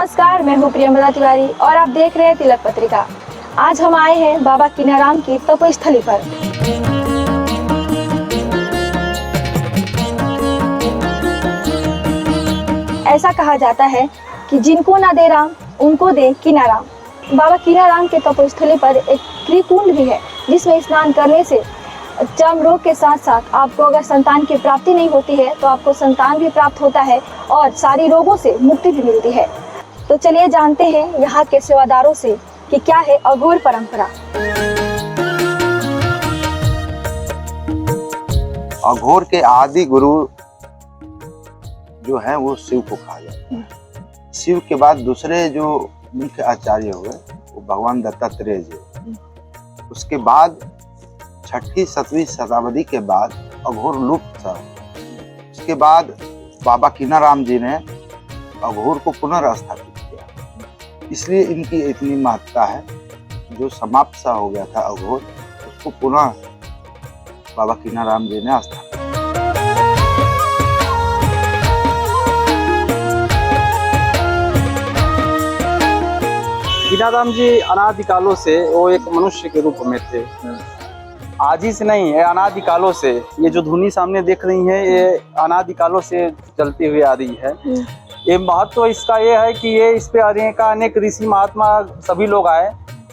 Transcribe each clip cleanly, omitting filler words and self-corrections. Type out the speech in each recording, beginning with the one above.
नमस्कार, मैं हूँ प्रियंवदा तिवारी और आप देख रहे हैं तिलक पत्रिका। आज हम आए हैं बाबा कीनाराम की तपोस्थली पर। ऐसा कहा जाता है कि जिनको ना दे राम उनको दे कीनाराम। बाबा कीनाराम के तपोस्थली पर एक त्रिकुंड भी है जिसमें स्नान करने से चर्म रोग के साथ साथ आपको अगर संतान की प्राप्ति नहीं होती है तो आपको संतान भी प्राप्त होता है और सारी रोगों से मुक्ति भी मिलती है। तो चलिए जानते हैं यहाँ के सेवादारों से कि क्या है अघोर परंपरा। अघोर के आदि गुरु जो हैं वो शिव को कहा जाता है। शिव के बाद दूसरे जो मुख्य आचार्य हुए वो भगवान दत्तात्रेय जी। उसके बाद 6वीं 7वीं शताब्दी के बाद अघोर लुप्त था। उसके बाद बाबा कीनाराम जी ने अघोर को पुनर्स्थापित किया, इसलिए इनकी इतनी महत्ता है। जो समाप्त सा हो गया था अघोर, उसको पुनः बाबा कीनाराम जी ने स्थापित। कीनाराम जी अनादिकालों से वो एक मनुष्य के रूप में थे। आज ही से नहीं है, अनादिकालों से। ये जो धुनी सामने देख रही है ये अनादिकालों से चलती हुई आ रही है। ये महत्व इसका ये है कि ये इस पे अनेक ऋषि महात्मा सभी लोग आए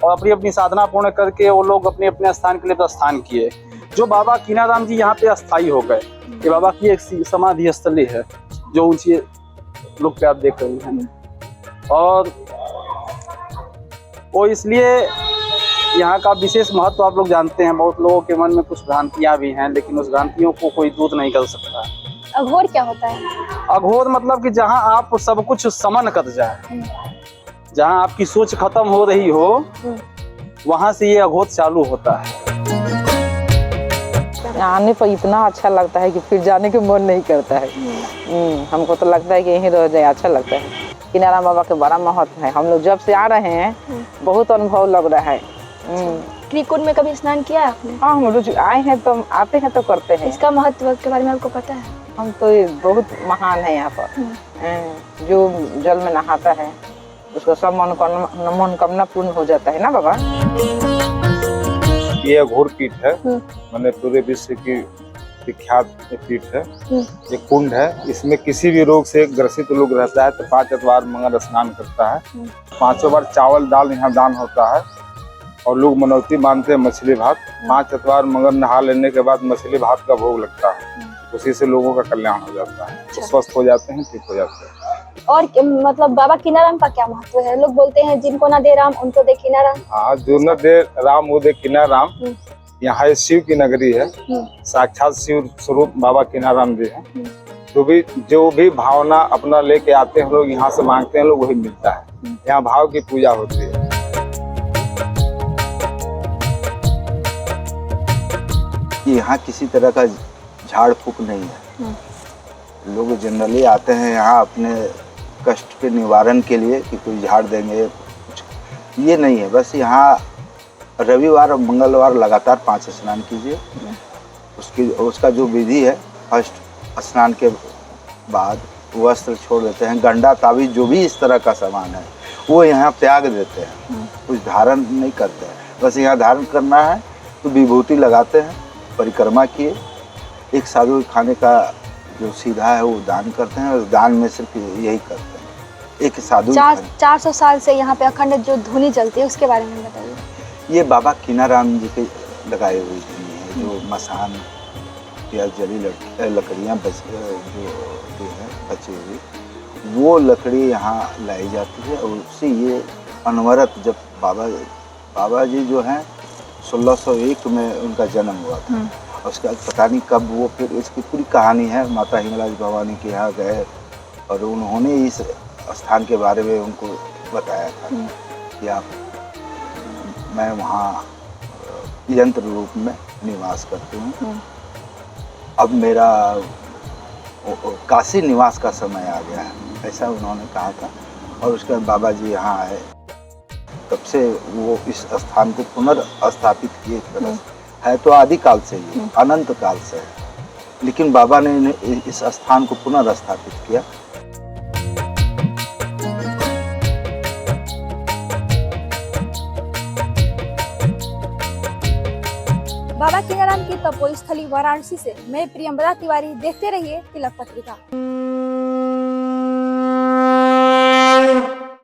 और अपनी अपनी साधना पूर्ण करके वो लोग अपने अपने स्थान के लिए प्रस्थान किए। जो बाबा कीनाराम जी यहाँ पे अस्थायी हो गए, ये बाबा की एक समाधि स्थली है जो ऊंची लोग पे आप देख रही हैं। और वो इसलिए यहाँ का विशेष महत्व आप लोग जानते हैं। बहुत लोगों के मन में कुछ भ्रांतियाँ भी हैं, लेकिन उस भ्रांतियों को कोई दूर नहीं कर सकता। अघोर क्या होता है? अघोर मतलब कि जहाँ आप सब कुछ समन कर जाए, जहाँ आपकी सोच खत्म हो रही हो, वहाँ से ये अघोर चालू होता है। आने पर इतना अच्छा लगता है कि फिर जाने के मन नहीं करता है। हमको तो लगता है कि यहीं रह जाए, अच्छा लगता है। कीनाराम बाबा के बड़ा महत्व है। हम लोग जब से आ रहे हैं बहुत अनुभव लग रहा है। त्रिकुंड में कभी स्नान किया है आपने? हाँ, हम रोज आए हैं तो आते हैं तो करते हैं। इसका महत्व के बारे में आपको पता है? हम तो ये बहुत महान है यहाँ पर। जो जल में नहाता है उसका सब मनोकामना पूर्ण हो जाता है ना बाबा। ये अघोर पीठ है, मैंने पूरे विश्व की विख्यात पीठ है। ये कुंड है, इसमें किसी भी रोग से ग्रसित लोग रहता है तो 5 बार मंगल स्नान करता है। 5 बार चावल दाल यहाँ दान होता है और लोग मनौती मानते हैं मछली भात। 5 बार मंगल नहा लेने के बाद मछली भात का भोग लगता है, उसी से लोगों का कल्याण हो जाता है, तो स्वस्थ हो जाते हैं, ठीक हो जाते हैं। और मतलब बाबा कीनाराम का क्या महत्व है? लोग बोलते हैं जिनको ना दे राम उनको दे कीनाराम। हाँ, जो न दे राम वो दे कीनाराम। यहाँ शिव की नगरी है, साक्षात शिव स्वरूप बाबा कीनाराम जी हैं। जो भी भावना अपना लेके आते हैं लोग, यहाँ से मांगते हैं लोग, वही मिलता है। यहाँ भाव की पूजा होती है। यहाँ किसी तरह का झाड़ फूक नहीं है। लोग जनरली आते हैं यहाँ अपने कष्ट के निवारण के लिए कि कोई झाड़ देंगे, कुछ ये नहीं है। बस यहाँ रविवार और मंगलवार लगातार 5 स्नान कीजिए। उसका जो विधि है, फर्स्ट स्नान के बाद वस्त्र छोड़ देते हैं। गंडा ताबीज जो भी इस तरह का सामान है वो यहाँ त्याग देते हैं, कुछ धारण नहीं करते हैं। बस यहाँ धारण करना है तो विभूति लगाते हैं, परिक्रमा किए। एक साधु खाने का जो सीधा है वो दान करते हैं, और दान में सिर्फ यही करते हैं। एक साधु 400 साल से यहाँ पे अखंड जो धुनी जलती है उसके बारे में बताइए। ये बाबा कीनाराम जी के लगाए हुए धुनी है। जो मसान या जली लकड़ियाँ जो है बची हुई, वो लकड़ी यहाँ लाई जाती है और उससे ये अनवरत, जब बाबा जी जो हैं 1601 में उनका जन्म हुआ था। उसके बाद पता नहीं कब वो, फिर इसकी पूरी कहानी है। माता हिंगलाज भवानी के यहाँ गए और उन्होंने इस स्थान के बारे में उनको बताया था कि मैं वहाँ यंत्र रूप में निवास करती हूँ। अब मेरा काशी निवास का समय आ गया है, ऐसा उन्होंने कहा था। और उसके बाद बाबा जी यहाँ आए, तब से वो इस स्थान को पुनर्स्थापित किए। है तो आदिकाल से ही, अनंत काल से है, लेकिन बाबा ने इस स्थान को पुनर्स्थापित किया। बाबा कीनाराम की तपोस्थली वाराणसी से मैं प्रियंवदा तिवारी, देखते रहिए तिलक पत्रिका।